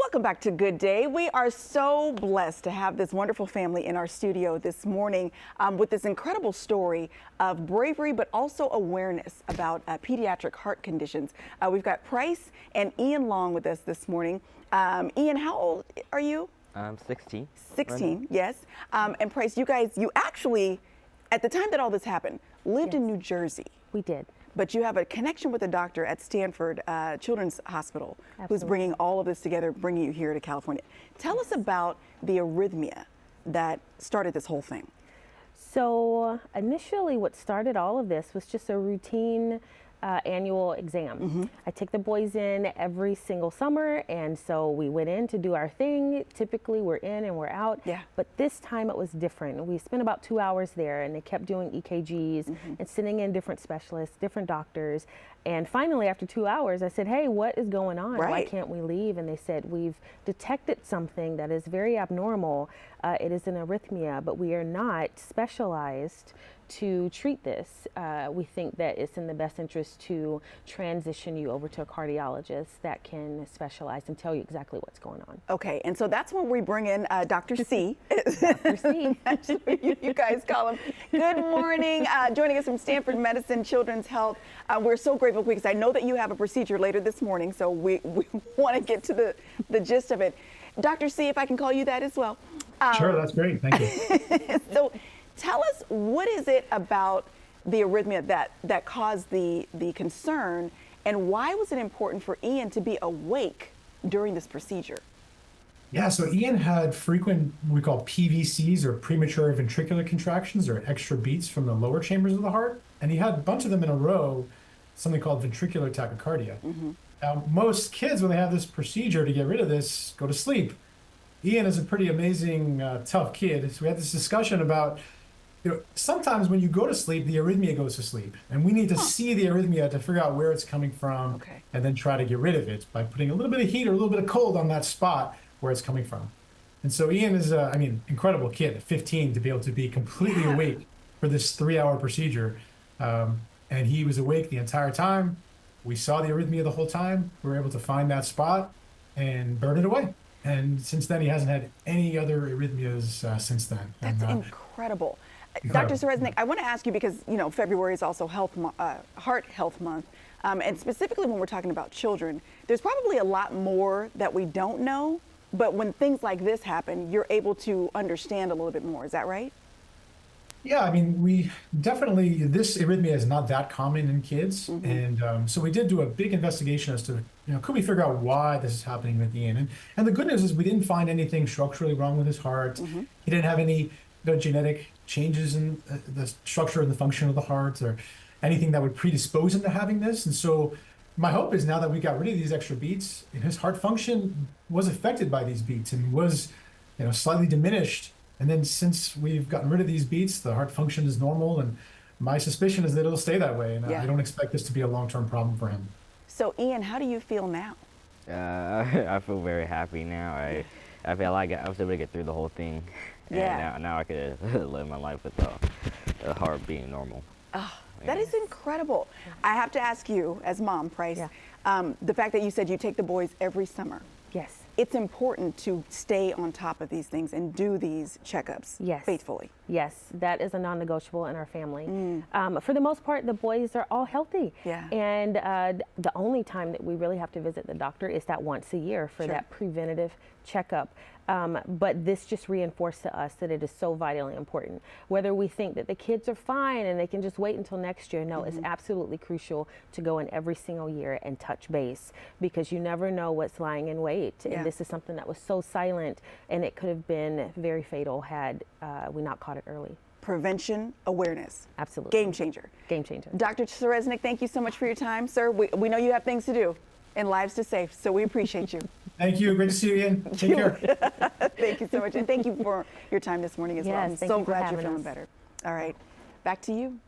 Welcome back to Good Day. We are so blessed to have this wonderful family in our studio this morning with this incredible story of bravery, but also awareness about pediatric heart conditions. We've got Price and Eian Long with us this morning. Eian, how old are you? 16. 16, right. Yes. And Price, you actually, at the time that all this happened, lived in New Jersey. We did. But you have a connection with a doctor at Stanford Children's Hospital who's bringing all of this together, bringing you here to California. Tell us about the arrhythmia that started this whole thing. So initially what started all of this was just a routine annual exam. I take the boys in every single summer, and so we went in to do our thing. Typically we're in and we're out, but this time it was different. We spent about 2 hours there, and they kept doing EKGs and sending in different specialists, different doctors. And finally, after 2 hours, I said, hey, what is going on? Why can't we leave? And they said, we've detected something that is very abnormal. It is an arrhythmia, but we are not specialized to treat this. We think that it's in the best interest to transition you over to a cardiologist that can specialize and tell you exactly what's going on. Okay, and so that's when we bring in Dr. C. Dr. C. That's what you guys call him. Good morning. Joining us from Stanford Medicine Children's Health. We're so grateful because I know that you have a procedure later this morning, so we want to get to the gist of it. Dr. C, if I can call you that as well. Sure, that's great. Thank you. So tell us, what is it about the arrhythmia that caused the concern, and why was it important for Eian to be awake during this procedure? Yeah, so Eian had frequent, we call PVCs, or premature ventricular contractions, or extra beats from the lower chambers of the heart. And he had a bunch of them in a row, something called ventricular tachycardia. Now, most kids, when they have this procedure to get rid of this, go to sleep. Eian is a pretty amazing, tough kid. So we had this discussion about, sometimes when you go to sleep, the arrhythmia goes to sleep. And we need to see the arrhythmia to figure out where it's coming from, and then try to get rid of it by putting a little bit of heat or a little bit of cold on that spot where it's coming from. And so Eian is incredible kid at 15 to be able to be completely awake for this 3-hour procedure. And he was awake the entire time. We saw the arrhythmia the whole time. We were able to find that spot and burn it away. And since then, he hasn't had any other arrhythmias since then. That's incredible. Dr. Ceresnak, I want to ask you, because February is also Heart Health Month, and specifically when we're talking about children, there's probably a lot more that we don't know, but when things like this happen, you're able to understand a little bit more. Is that right? Yeah, we definitely, this arrhythmia is not that common in kids. And so we did do a big investigation as to, could we figure out why this is happening with Eian? And the good news is we didn't find anything structurally wrong with his heart. He didn't have any genetic changes in the structure and the function of the heart, or anything that would predispose him to having this. And so my hope is, now that we got rid of these extra beats, his heart function was affected by these beats and was slightly diminished. And then since we've gotten rid of these beats, the heart function is normal, and my suspicion is that it'll stay that way. And I don't expect this to be a long-term problem for him. So Eian, how do you feel now? I feel very happy now. I feel like I was able to get through the whole thing. And now I could live my life with the heart being normal. Oh, that is incredible. I have to ask you, as mom, Price, the fact that you said you take the boys every summer. Yes. It's important to stay on top of these things and do these checkups faithfully. Yes, that is a non-negotiable in our family. For the most part, the boys are all healthy. And the only time that we really have to visit the doctor is that once a year for that preventative checkup. But this just reinforced to us that it is so vitally important. Whether we think that the kids are fine and they can just wait until next year, no, it's absolutely crucial to go in every single year and touch base, because you never know what's lying in wait. And this is something that was so silent, and it could have been very fatal had we not caught it early. Prevention, awareness. Absolutely. Game changer. Game changer. Dr. Ceresnak, thank you so much for your time, sir. We know you have things to do and lives to save, so we appreciate you. Thank you. Great to see you again. Take care. Thank you so much. And thank you for your time this morning as well. I'm so glad you're feeling better. All right. Back to you.